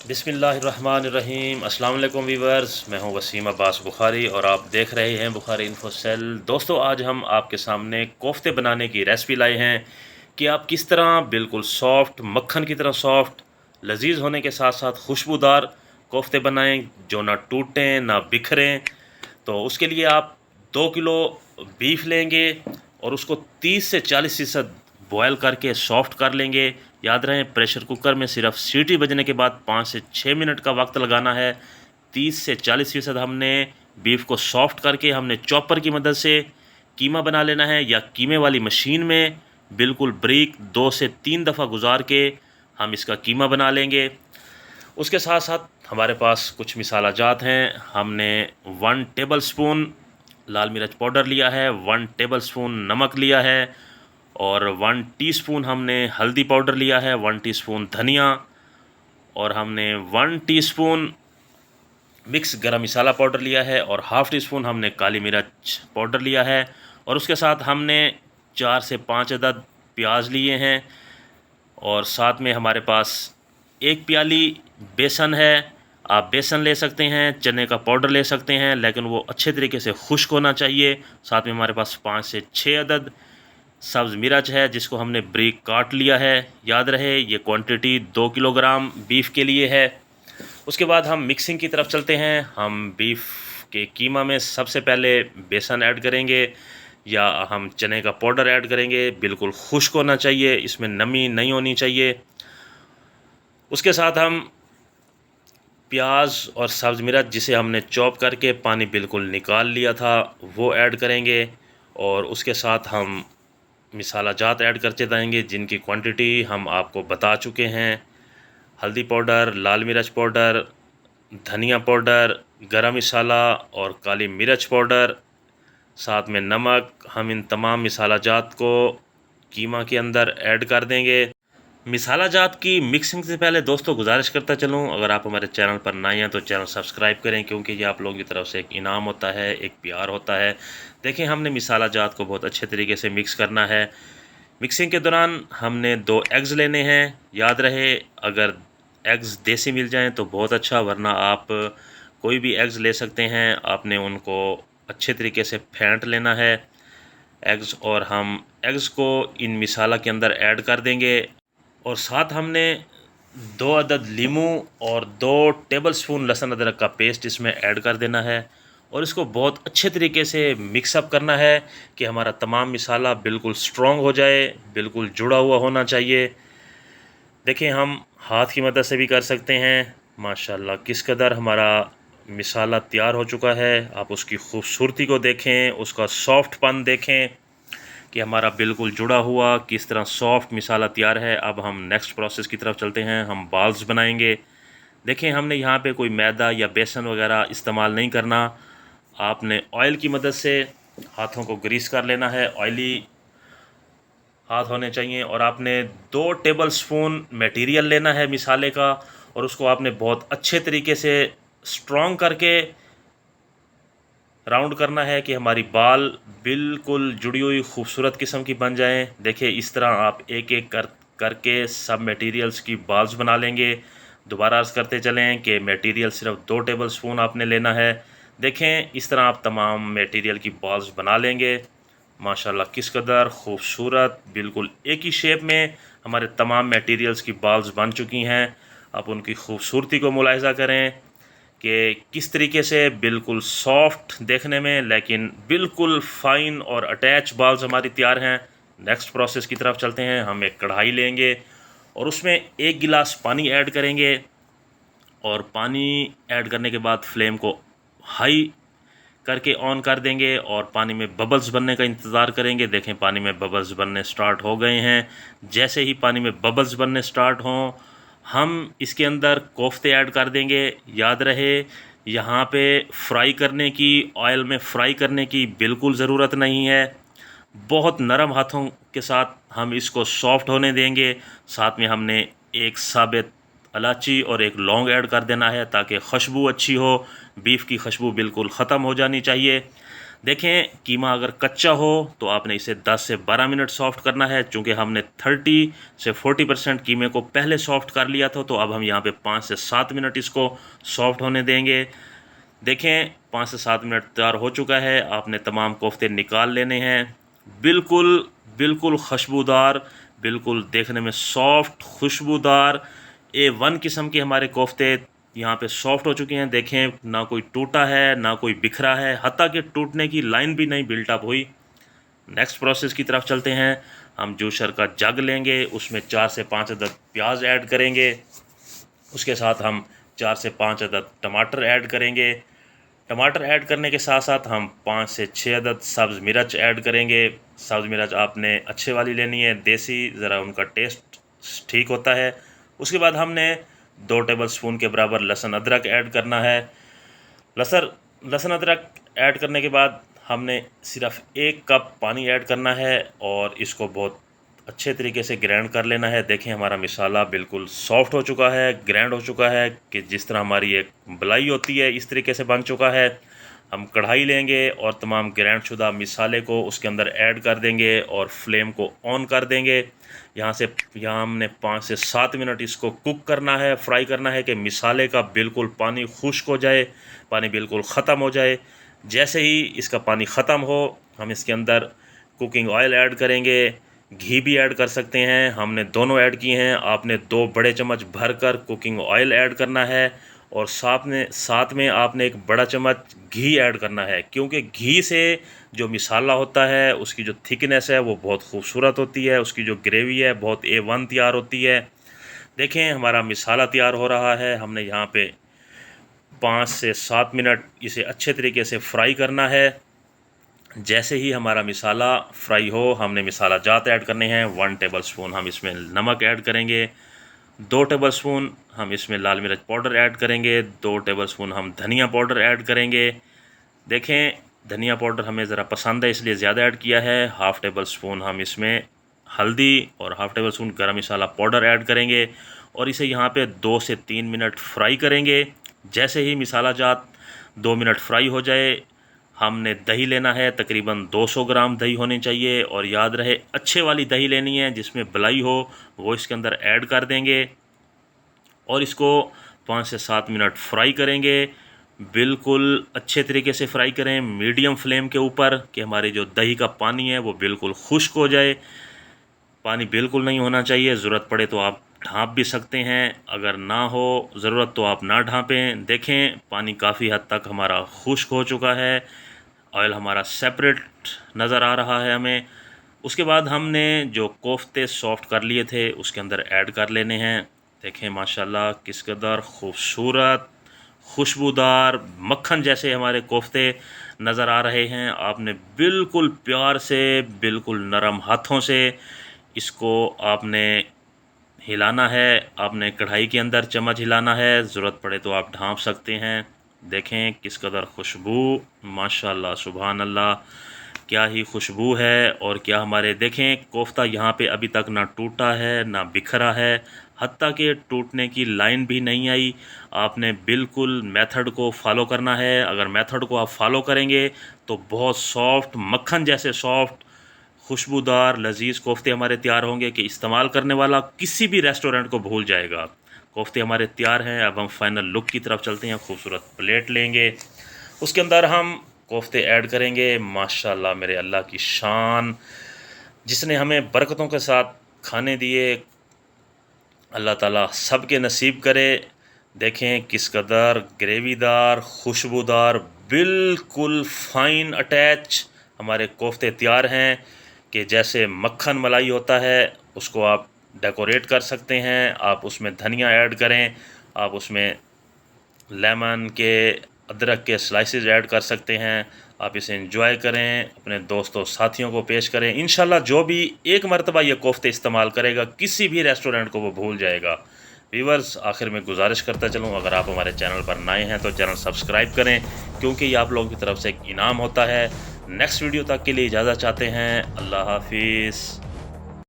बिस्मिल्लाहिर्रहमानिर्रहीम। अस्सलाम वालेकुम वीवर्स, मैं हूं वसीम अब्बास बुखारी और आप देख रहे हैं बुखारी इन्फो सेल। दोस्तों, आज हम आपके सामने कोफ्ते बनाने की रेसिपी लाए हैं कि आप किस तरह बिल्कुल सॉफ्ट, मक्खन की तरह सॉफ्ट, लजीज होने के साथ साथ खुशबूदार कोफ्ते बनाएं जो ना टूटें ना बिखरें। तो उसके लिए आप 2 किलो बीफ लेंगे और उसको 30 से 40% बॉयल करके सॉफ्ट कर लेंगे। याद रहे, प्रेशर कुकर में सिर्फ सीटी बजने के बाद 5 से 6 मिनट का वक्त लगाना है। 30 से 40% हमने बीफ को सॉफ्ट करके हमने चॉपर की मदद से कीमा बना लेना है, या कीमे वाली मशीन में बिल्कुल ब्रीक 2 से 3 दफ़ा गुजार के हम इसका कीमा बना लेंगे। उसके साथ साथ हमारे पास कुछ मिसाला जात हैं। हमने 1 टेबल स्पून लाल मिर्च पाउडर लिया है, 1 टेबल स्पून नमक लिया है और 1 टीस्पून हमने हल्दी पाउडर लिया है, 1 टीस्पून धनिया, और हमने 1 टीस्पून मिक्स गरम मसाला पाउडर लिया है और हाफ़ टी स्पून हमने काली मिर्च पाउडर लिया है। और उसके साथ हमने 4 से 5 अदद प्याज लिए हैं और साथ में हमारे पास 1 प्याली बेसन है। आप बेसन ले सकते हैं, चने का पाउडर ले सकते हैं, लेकिन वो अच्छे तरीके से खुश्क होना चाहिए। साथ में हमारे पास 5 से 6 अदद सब्ज़ मिर्च है जिसको हमने ब्रीक काट लिया है। याद रहे, ये क्वांटिटी 2 किलोग्राम बीफ के लिए है। उसके बाद हम मिक्सिंग की तरफ चलते हैं। हम बीफ के कीमा में सबसे पहले बेसन ऐड करेंगे या हम चने का पाउडर ऐड करेंगे। बिल्कुल खुश्क होना चाहिए, इसमें नमी नहीं होनी चाहिए। उसके साथ हम प्याज और सब्ज़ मिर्च जिसे हमने चॉप करके पानी बिल्कुल निकाल लिया था वो ऐड करेंगे और उसके साथ हम मिसाला जात ऐड करते जाएंगे जिनकी क्वांटिटी हम आपको बता चुके हैं। हल्दी पाउडर, लाल मिर्च पाउडर, धनिया पाउडर, गरम मसाला और काली मिर्च पाउडर, साथ में नमक। हम इन तमाम मिसाला जात को कीमा के अंदर ऐड कर देंगे। मिसाला जात की मिक्सिंग से पहले दोस्तों गुजारिश करता चलूँ, अगर आप हमारे चैनल पर नए हैं तो चैनल सब्सक्राइब करें, क्योंकि ये आप लोगों की तरफ से एक इनाम होता है, एक प्यार होता है। देखें, हमने मिसाला जात को बहुत अच्छे तरीके से मिक्स करना है। मिक्सिंग के दौरान हमने 2 एग्ज़ लेने हैं। याद रहे, अगर एग्ज़ देसी मिल जाएं तो बहुत अच्छा, वरना आप कोई भी एग्ज़ ले सकते हैं। आपने उनको अच्छे तरीके से फेंट लेना है एग्ज़, और हम एग्ज़ को इन मिसाला के अंदर ऐड कर देंगे। और साथ हमने 2 अदद लीमू और 2 टेबल स्पून लहसुन अदरक का पेस्ट इसमें ऐड कर देना है और इसको बहुत अच्छे तरीके से मिक्सअप करना है कि हमारा तमाम मिसाला बिल्कुल स्ट्रॉन्ग हो जाए, बिल्कुल जुड़ा हुआ होना चाहिए। देखें, हम हाथ की मदद से भी कर सकते हैं। माशाल्लाह किस कदर हमारा मिसाला तैयार हो चुका है। आप उसकी खूबसूरती को देखें, उसका सॉफ्टपन देखें कि हमारा बिल्कुल जुड़ा हुआ किस तरह सॉफ्ट मिसाला तैयार है। अब हम नेक्स्ट प्रोसेस की तरफ चलते हैं। हम बाल्स बनाएंगे। देखें, हमने यहाँ पे कोई मैदा या बेसन वगैरह इस्तेमाल नहीं करना। आपने ऑयल की मदद से हाथों को ग्रीस कर लेना है, ऑयली हाथ होने चाहिए। और आपने 2 टेबल स्पून मटेरियल लेना है मिसाले का और उसको आपने बहुत अच्छे तरीके से स्ट्रॉन्ग करके राउंड करना है कि हमारी बाल बिल्कुल जुड़ी हुई खूबसूरत किस्म की बन जाएं। देखिए, इस तरह आप एक एक करके सब मटेरियल्स की बाल्स बना लेंगे। दोबारा अर्ज़ करते चलें कि मटेरियल सिर्फ 2 टेबल स्पून आपने लेना है। देखें, इस तरह आप तमाम मटेरियल की बाल्स बना लेंगे। माशाल्लाह किस कदर खूबसूरत, बिल्कुल एक ही शेप में हमारे तमाम मटेरियल्स की बाल्स बन चुकी हैं। आप उनकी खूबसूरती को मुलाहिज़ा करें कि किस तरीके से बिल्कुल सॉफ्ट देखने में, लेकिन बिल्कुल फ़ाइन और अटैच बाल्स हमारी तैयार हैं। नेक्स्ट प्रोसेस की तरफ चलते हैं। हम एक कढ़ाई लेंगे और उसमें 1 गिलास पानी ऐड करेंगे और पानी ऐड करने के बाद फ्लेम को हाई करके ऑन कर देंगे और पानी में बबल्स बनने का इंतज़ार करेंगे। देखें, पानी में बबल्स बनने स्टार्ट हो गए हैं। जैसे ही पानी में बबल्स बनने स्टार्ट हों, हम इसके अंदर कोफ्ते ऐड कर देंगे। याद रहे, यहाँ पे फ्राई करने की, ऑयल में फ्राई करने की बिल्कुल ज़रूरत नहीं है। बहुत नरम हाथों के साथ हम इसको सॉफ्ट होने देंगे। साथ में हमने एक साबित इलायची और एक लौंग ऐड कर देना है ताकि खुशबू अच्छी हो। बीफ की खुशबू बिल्कुल ख़त्म हो जानी चाहिए। देखें कीमा अगर कच्चा हो तो आपने इसे 10 से 12 मिनट सॉफ्ट करना है। चूँकि हमने 30 से 40% कीमे को पहले सॉफ्ट कर लिया था, तो अब हम यहाँ पे 5 से 7 मिनट इसको सॉफ्ट होने देंगे। देखें 5 से 7 मिनट तैयार हो चुका है। आपने तमाम कोफ्ते निकाल लेने हैं। बिल्कुल बिल्कुल खुशबूदार, बिल्कुल देखने में सॉफ्ट खुशबूदार A1 किस्म के हमारे कोफ्ते यहाँ पे सॉफ्ट हो चुके हैं। देखें ना कोई टूटा है ना कोई बिखरा है, हत्ता कि टूटने की लाइन भी नहीं बिल्टअप हुई। नेक्स्ट प्रोसेस की तरफ चलते हैं। हम जूसर का जग लेंगे, उसमें 4 से 5 अदद प्याज ऐड करेंगे। उसके साथ हम 4 से 5 अदद टमाटर ऐड करेंगे। टमाटर ऐड करने के साथ साथ हम 5 से 6 अदद सब्ज़ मिर्च ऐड करेंगे। सब्ज़ मिर्च आपने अच्छे वाली लेनी है, देसी, ज़रा उनका टेस्ट ठीक होता है। उसके बाद हमने 2 टेबलस्पून के बराबर लहसुन अदरक ऐड करना है। लहसुन अदरक ऐड करने के बाद हमने सिर्फ 1 कप पानी ऐड करना है और इसको बहुत अच्छे तरीके से ग्राइंड कर लेना है। देखें हमारा मसाला बिल्कुल सॉफ्ट हो चुका है, ग्राइंड हो चुका है कि जिस तरह हमारी एक मलाई होती है इस तरीके से बन चुका है। हम कढ़ाई लेंगे और तमाम ग्राइंड शुदा मसाले को उसके अंदर ऐड कर देंगे और फ्लेम को ऑन कर देंगे। यहाँ हमने 5 से 7 मिनट इसको कुक करना है, फ्राई करना है कि मसाले का बिल्कुल पानी खुश्क हो जाए, पानी बिल्कुल ख़त्म हो जाए। जैसे ही इसका पानी ख़त्म हो हम इसके अंदर कुकिंग ऑयल ऐड करेंगे, घी भी ऐड कर सकते हैं। हमने दोनों ऐड किए हैं। आपने 2 बड़े चम्मच भरकर कुकिंग ऑयल ऐड करना है और साथ में आपने 1 बड़ा चम्मच घी ऐड करना है, क्योंकि घी से जो मसाला होता है उसकी जो थिकनेस है वो बहुत खूबसूरत होती है, उसकी जो ग्रेवी है बहुत A1 तैयार होती है। देखें हमारा मसाला तैयार हो रहा है। हमने यहाँ पे 5 से 7 मिनट इसे अच्छे तरीके से फ्राई करना है। जैसे ही हमारा मसाला फ्राई हो हमने मसाला जात ऐड करने हैं। 1 टेबलस्पून हम इसमें नमक ऐड करेंगे, 2 टेबलस्पून हम इसमें लाल मिर्च पाउडर ऐड करेंगे, 2 टेबलस्पून हम धनिया पाउडर ऐड करेंगे। देखें धनिया पाउडर हमें ज़रा पसंद है इसलिए ज़्यादा ऐड किया है। 1/2 टेबलस्पून हम इसमें हल्दी और 1/2 टेबलस्पून गरम मसाला पाउडर ऐड करेंगे और इसे यहाँ पे 2 से 3 मिनट फ्राई करेंगे। जैसे ही मसाला जात 2 मिनट फ्राई हो जाए हमने दही लेना है, तकरीबन 200 ग्राम दही होनी चाहिए और याद रहे अच्छे वाली दही लेनी है जिसमें बलाई हो, वो इसके अंदर ऐड कर देंगे और इसको 5 से 7 मिनट फ्राई करेंगे। बिल्कुल अच्छे तरीके से फ्राई करें मीडियम फ्लेम के ऊपर कि हमारी जो दही का पानी है वो बिल्कुल खुश्क हो जाए। पानी बिल्कुल नहीं होना चाहिए, ज़रूरत पड़े तो आप ढाँप भी सकते हैं, अगर ना हो ज़रूरत तो आप ना ढाँपें। देखें पानी काफ़ी हद तक हमारा खुश्क हो चुका है, ऑयल हमारा सेपरेट नज़र आ रहा है हमें। उसके बाद हमने जो कोफ्ते सॉफ्ट कर लिए थे उसके अंदर ऐड कर लेने हैं। देखें माशाल्लाह किस कदर खूबसूरत खुशबूदार मक्खन जैसे हमारे कोफ्ते नज़र आ रहे हैं। आपने बिल्कुल प्यार से, बिल्कुल नरम हाथों से इसको आपने हिलाना है। आपने कढ़ाई के अंदर चम्मच हिलाना है, ज़रूरत पड़े तो आप ढाँप सकते हैं। देखें किस कदर खुशबू, माशाल्लाह सुभान अल्लाह, क्या ही खुशबू है। और क्या हमारे देखें कोफ्ता यहाँ पे अभी तक ना टूटा है ना बिखरा है, हत्ता कि टूटने की लाइन भी नहीं आई। आपने बिल्कुल मेथड को फॉलो करना है। अगर मेथड को आप फॉलो करेंगे तो बहुत सॉफ्ट मक्खन जैसे सॉफ्ट खुशबूदार लजीज कोफ्ते हमारे तैयार होंगे कि इस्तेमाल करने वाला किसी भी रेस्टोरेंट को भूल जाएगा। कोफ्ते हमारे तैयार हैं। अब हम फाइनल लुक की तरफ चलते हैं। खूबसूरत प्लेट लेंगे, उसके अंदर हम कोफ्ते ऐड करेंगे। माशाल्लाह मेरे अल्लाह की शान, जिसने हमें बरकतों के साथ खाने दिए, अल्लाह ताला सब के नसीब करे। देखें किस कदर ग्रेवीदार खुशबूदार बिल्कुल फ़ाइन अटैच हमारे कोफ्ते तैयार हैं कि जैसे मक्खन मलाई होता है उसको आप डेकोरेट कर सकते हैं। आप उसमें धनिया ऐड करें, आप उसमें लेमन के अदरक के स्लाइसेस ऐड कर सकते हैं। आप इसे एंजॉय करें, अपने दोस्तों साथियों को पेश करें। इंशाल्लाह जो भी एक मरतबा ये कोफ्ते इस्तेमाल करेगा किसी भी रेस्टोरेंट को वो भूल जाएगा। व्यूवर्स आखिर में गुजारिश करता चलूँ, अगर आप हमारे चैनल पर नए हैं तो चैनल सब्सक्राइब करें, क्योंकि ये आप लोगों की तरफ से एक इनाम होता है। नेक्स्ट वीडियो तक के लिए इजाज़त चाहते हैं। अल्लाह हाफिज़।